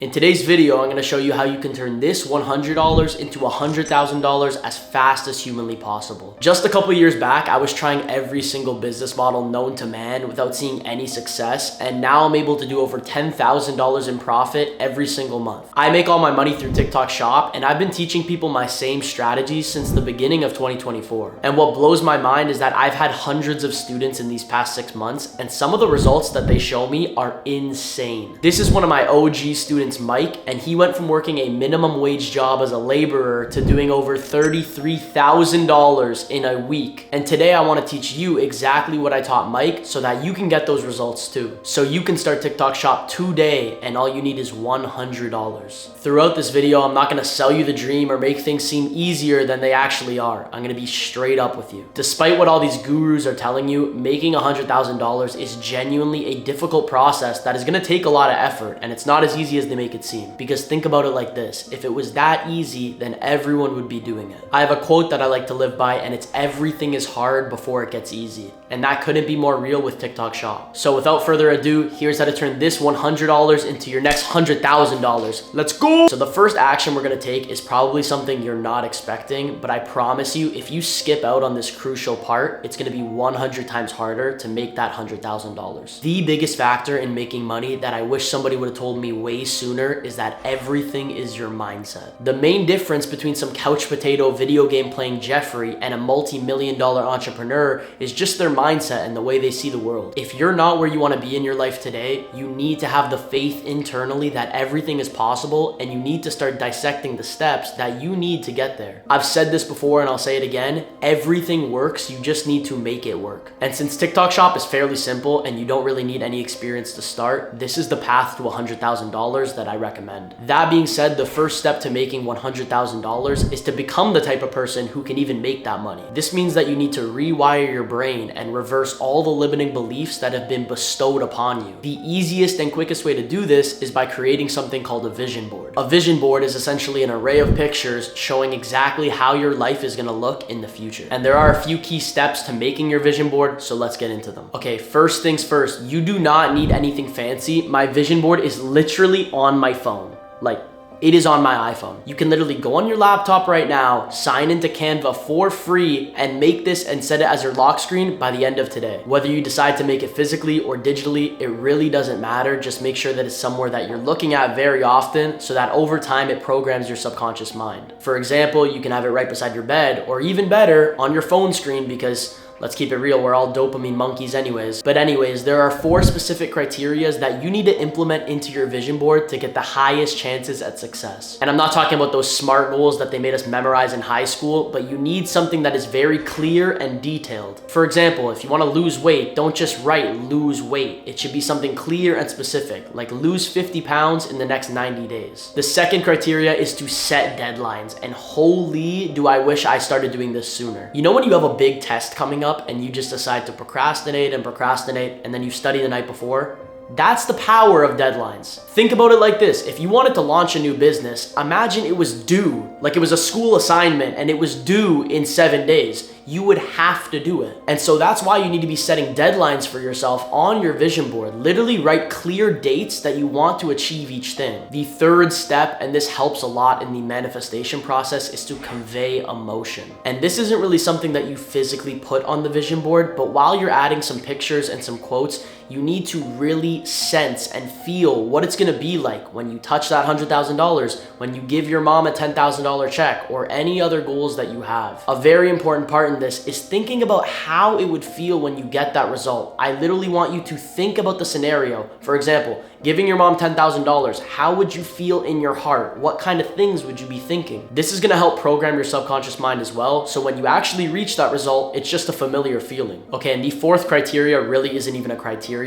In today's video, I'm going to show you how you can turn this $100 into $100,000 as fast as humanly possible. Just a couple years back, I was trying every single business model known to man without seeing any success, and now I'm able to do over $10,000 in profit every single month. I make all my money through TikTok Shop, and I've been teaching people my same strategies since the beginning of 2024. And what blows my mind is that I've had hundreds of students in these past 6 months, and some of the results that they show me are insane. This is one of my OG students, Mike, and he went from working a minimum wage job as a laborer to doing over $33,000 in a week. And today I want to teach you exactly what I taught Mike so that you can get those results too. So you can start TikTok Shop today, and all you need is $100. Throughout this video, I'm not going to sell you the dream or make things seem easier than they actually are. I'm going to be straight up with you. Despite what all these gurus are telling you, making $100,000 is genuinely a difficult process that is going to take a lot of effort, and it's not as easy as they make it seem. Because think about it like this: if it was that easy, then everyone would be doing it. I have a quote that I like to live by, and it's everything is hard before it gets easy. And that couldn't be more real with TikTok Shop. So without further ado, here's how to turn this $100 into your next $100,000. Let's go! So the first action we're gonna take is probably something you're not expecting, but I promise you, if you skip out on this crucial part, it's gonna be 100 times harder to make that $100,000. The biggest factor in making money that I wish somebody would have told me way sooner is that everything is your mindset. The main difference between some couch potato video game playing Jeffrey and a multi-million-dollar entrepreneur is just their mindset and the way they see the world. If you're not where you want to be in your life today, you need to have the faith internally that everything is possible, and you need to start dissecting the steps that you need to get there. I've said this before and I'll say it again: everything works, you just need to make it work. And since TikTok Shop is fairly simple and you don't really need any experience to start, this is the path to $100,000 that I recommend. That being said, the first step to making $100,000 is to become the type of person who can even make that money. This means that you need to rewire your brain and reverse all the limiting beliefs that have been bestowed upon you. The easiest and quickest way to do this is by creating something called a vision board. A vision board is essentially an array of pictures showing exactly how your life is going to look in the future. And there are a few key steps to making your vision board, so let's get into them. Okay, first things first, you do not need anything fancy. My vision board is literally on my phone. Like, it is on my iPhone. You can literally go on your laptop right now, sign into Canva for free, and make this and set it as your lock screen by the end of today. Whether you decide to make it physically or digitally, it really doesn't matter. Just make sure that it's somewhere that you're looking at very often so that over time it programs your subconscious mind. For example, you can have it right beside your bed, or even better, on your phone screen, because let's keep it real, we're all dopamine monkeys anyways. But anyways, there are 4 specific criteria that you need to implement into your vision board to get the highest chances at success. And I'm not talking about those SMART goals that they made us memorize in high school, but you need something that is very clear and detailed. For example, if you want to lose weight, don't just write lose weight. It should be something clear and specific, like lose 50 pounds in the next 90 days. The second criteria is to set deadlines, and holy do I wish I started doing this sooner. You know when you have a big test coming up and you just decide to procrastinate and then you study the night before? That's the power of deadlines. Think about it like this: if you wanted to launch a new business, imagine it was due, like it was a school assignment and it was due in 7 days. You would have to do it. And so that's why you need to be setting deadlines for yourself on your vision board. Literally write clear dates that you want to achieve each thing. The third step, and this helps a lot in the manifestation process, is to convey emotion. And this isn't really something that you physically put on the vision board, but while you're adding some pictures and some quotes, you need to really sense and feel what it's gonna be like when you touch that $100,000, when you give your mom a $10,000 check, or any other goals that you have. A very important part in this is thinking about how it would feel when you get that result. I literally want you to think about the scenario. For example, giving your mom $10,000, how would you feel in your heart? What kind of things would you be thinking? This is gonna help program your subconscious mind as well, so when you actually reach that result, it's just a familiar feeling. Okay, and the fourth criteria really isn't even a criteria,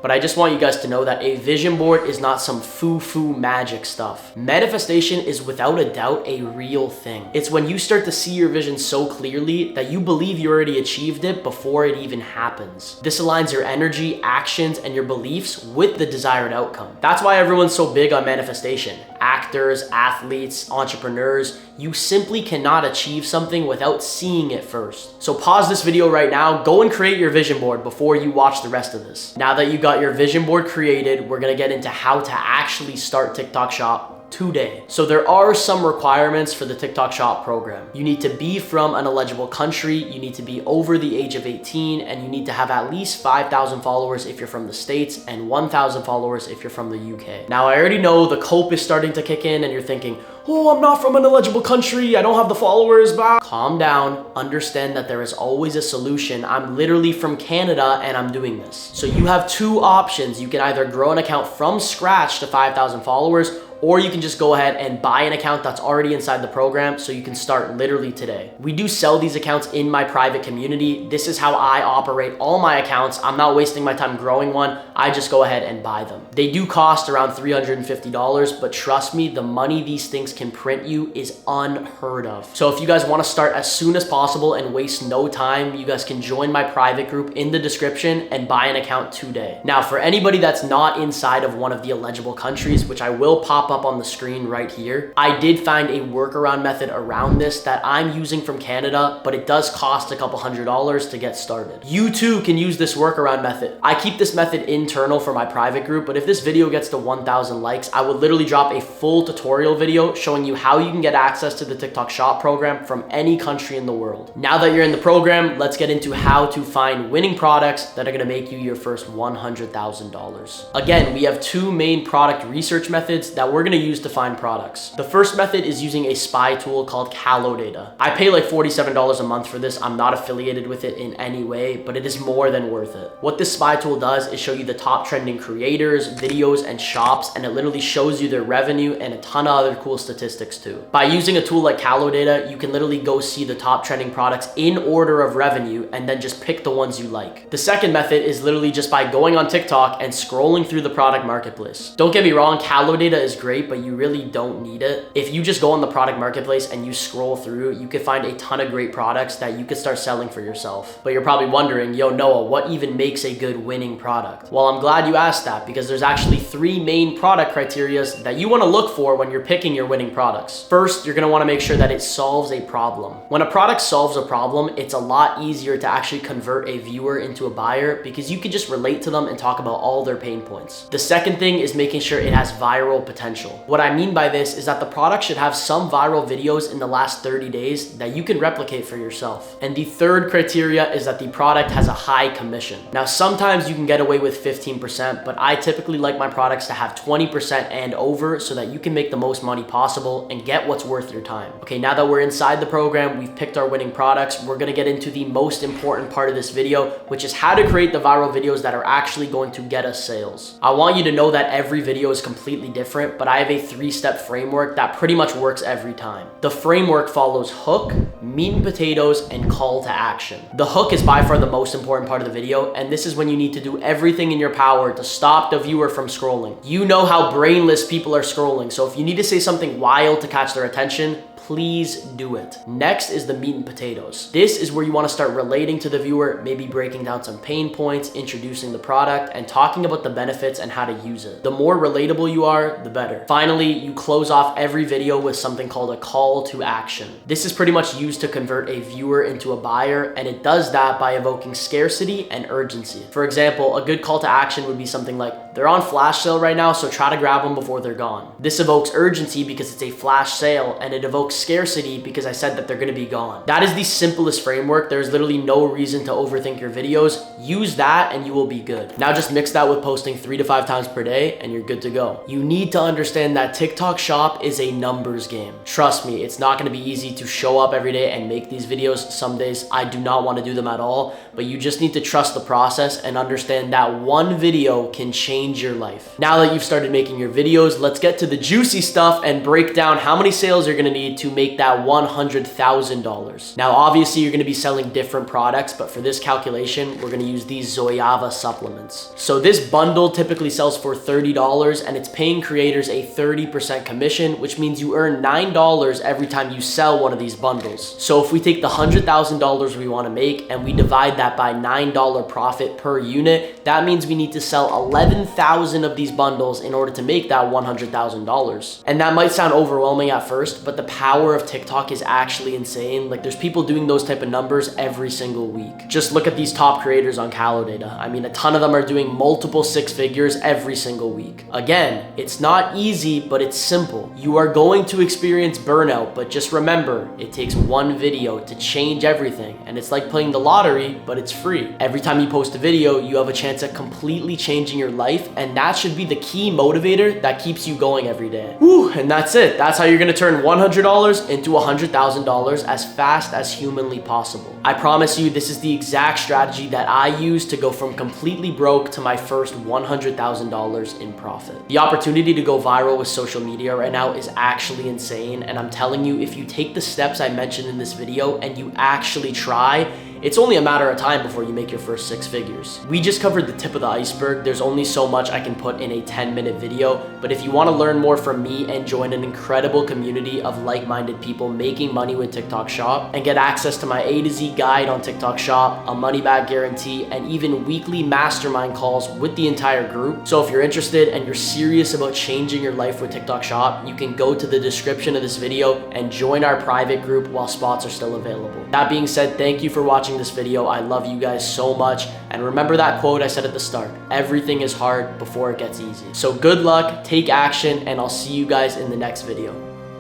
but I just want you guys to know that a vision board is not some foo-foo magic stuff. Manifestation is without a doubt a real thing. It's when you start to see your vision so clearly that that you believe you already achieved it before it even happens. This aligns your energy, actions, and your beliefs with the desired outcome. That's why everyone's so big on manifestation. Actors, athletes, entrepreneurs, you simply cannot achieve something without seeing it first. So pause this video right now, go and create your vision board before you watch the rest of this. Now that you got your vision board created, we're gonna get into how to actually start TikTok Shop today. So there are some requirements for the TikTok Shop program. You need to be from an eligible country, you need to be over the age of 18, and you need to have at least 5,000 followers if you're from the States and 1,000 followers if you're from the UK. Now I already know the cope is starting to kick in and you're thinking, oh, I'm not from an eligible country, I don't have the followers, blah. Calm down, understand that there is always a solution. I'm literally from Canada and I'm doing this. So you have two options. You can either grow an account from scratch to 5,000 followers, or you can just go ahead and buy an account that's already inside the program so you can start literally today. We do sell these accounts in my private community. This is how I operate all my accounts. I'm not wasting my time growing one. I just go ahead and buy them. They do cost around $350, but trust me, the money these things can print you is unheard of. So if you guys want to start as soon as possible and waste no time, you guys can join my private group in the description and buy an account today. Now, for anybody that's not inside of one of the eligible countries, which I will pop up on the screen right here, I did find a workaround method around this that I'm using from Canada, but it does cost a couple $100s to get started. You too can use this workaround method. I keep this method internal for my private group, but if this video gets to 1,000 likes, I would literally drop a full tutorial video showing you how you can get access to the TikTok Shop program from any country in the world. Now that you're in the program, let's get into how to find winning products that are gonna make you your first $100,000. Again, we have two main product research methods that we're gonna use to find products. The first method is using a spy tool called CaloData. I pay like $47 a month for this. I'm not affiliated with it in any way, but it is more than worth it. What this spy tool does is show you the top trending creators, videos, and shops, and it literally shows you their revenue and a ton of other cool statistics too. By using a tool like CaloData, you can literally go see the top trending products in order of revenue and then just pick the ones you like. The second method is literally just by going on TikTok and scrolling through the product marketplace. Don't get me wrong, CaloData is great, but you really don't need it. If you just go on the product marketplace and you scroll through, you could find a ton of great products that you could start selling for yourself. But you're probably wondering, yo, Noah, what even makes a good winning product? Well, I'm glad you asked that, because there's actually three main product criteria that you want to look for when you're picking your winning products. First, you're going to want to make sure that it solves a problem. When a product solves a problem, it's a lot easier to actually convert a viewer into a buyer because you can just relate to them and talk about all their pain points. The second thing is making sure it has viral potential. What I mean by this is that the product should have some viral videos in the last 30 days that you can replicate for yourself. And the third criteria is that the product has a high commission. Now, sometimes you can get away with 15%, but I typically like my products to have 20% and over so that you can make the most money possible and get what's worth your time. Okay, now that we're inside the program, we've picked our winning products, we're gonna get into the most important part of this video, which is how to create the viral videos that are actually going to get us sales. I want you to know that every video is completely different, but I have a three-step framework that pretty much works every time. The framework follows hook, meat and potatoes, and call to action. The hook is by far the most important part of the video, and this is when you need to do everything in your power to stop the viewer from scrolling. You know how brainless people are scrolling, so if you need to say something wild to catch their attention, please do it. Next is the meat and potatoes. This is where you want to start relating to the viewer, maybe breaking down some pain points, introducing the product, and talking about the benefits and how to use it. The more relatable you are, the better. Finally, you close off every video with something called a call to action. This is pretty much used to convert a viewer into a buyer, and it does that by evoking scarcity and urgency. For example, a good call to action would be something like, they're on flash sale right now, so try to grab them before they're gone. This evokes urgency because it's a flash sale, and it evokes scarcity because I said that they're gonna be gone. That is the simplest framework. There's literally no reason to overthink your videos. Use that and you will be good. Now just mix that with posting 3 to 5 times per day and you're good to go. You need to understand that TikTok Shop is a numbers game. Trust me, it's not gonna be easy to show up every day and make these videos. Some days I do not want to do them at all, but you just need to trust the process and understand that one video can change your life. Now that you've started making your videos, let's get to the juicy stuff and break down how many sales you're gonna need to make that $100,000. Now, obviously you're gonna be selling different products, but for this calculation, we're gonna use these Zoyava supplements. So this bundle typically sells for $30 and it's paying creators a 30% commission, which means you earn $9 every time you sell one of these bundles. So if we take the $100,000 we wanna make and we divide that by $9 profit per unit, that means we need to sell 11,000 of these bundles in order to make that $100,000. And that might sound overwhelming at first, but the power of TikTok is actually insane. Like, there's people doing those type of numbers every single week. Just look at these top creators on CaloData. I mean, a ton of them are doing multiple six figures every single week. Again, it's not easy, but it's simple. You are going to experience burnout, but just remember, it takes one video to change everything. And it's like playing the lottery, but it's free. Every time you post a video, you have a chance at completely changing your life, and that should be the key motivator that keeps you going every day. Whew, and that's it. That's how you're gonna turn $100 into $100,000 as fast as humanly possible. I promise you, this is the exact strategy that I use to go from completely broke to my first $100,000 in profit. The opportunity to go viral with social media right now is actually insane, and I'm telling you, if you take the steps I mentioned in this video and you actually try, it's only a matter of time before you make your first six figures. We just covered the tip of the iceberg. There's only so much I can put in a 10-minute video, but if you want to learn more from me and join an incredible community of like-minded people making money with TikTok Shop and get access to my A to Z guide on TikTok Shop, a money-back guarantee, and even weekly mastermind calls with the entire group. So if you're interested and you're serious about changing your life with TikTok Shop, you can go to the description of this video and join our private group while spots are still available. That being said, thank you for watching this video. I love you guys so much. And remember that quote I said at the start, everything is hard before it gets easy. So good luck, take action, and I'll see you guys in the next video.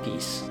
Peace.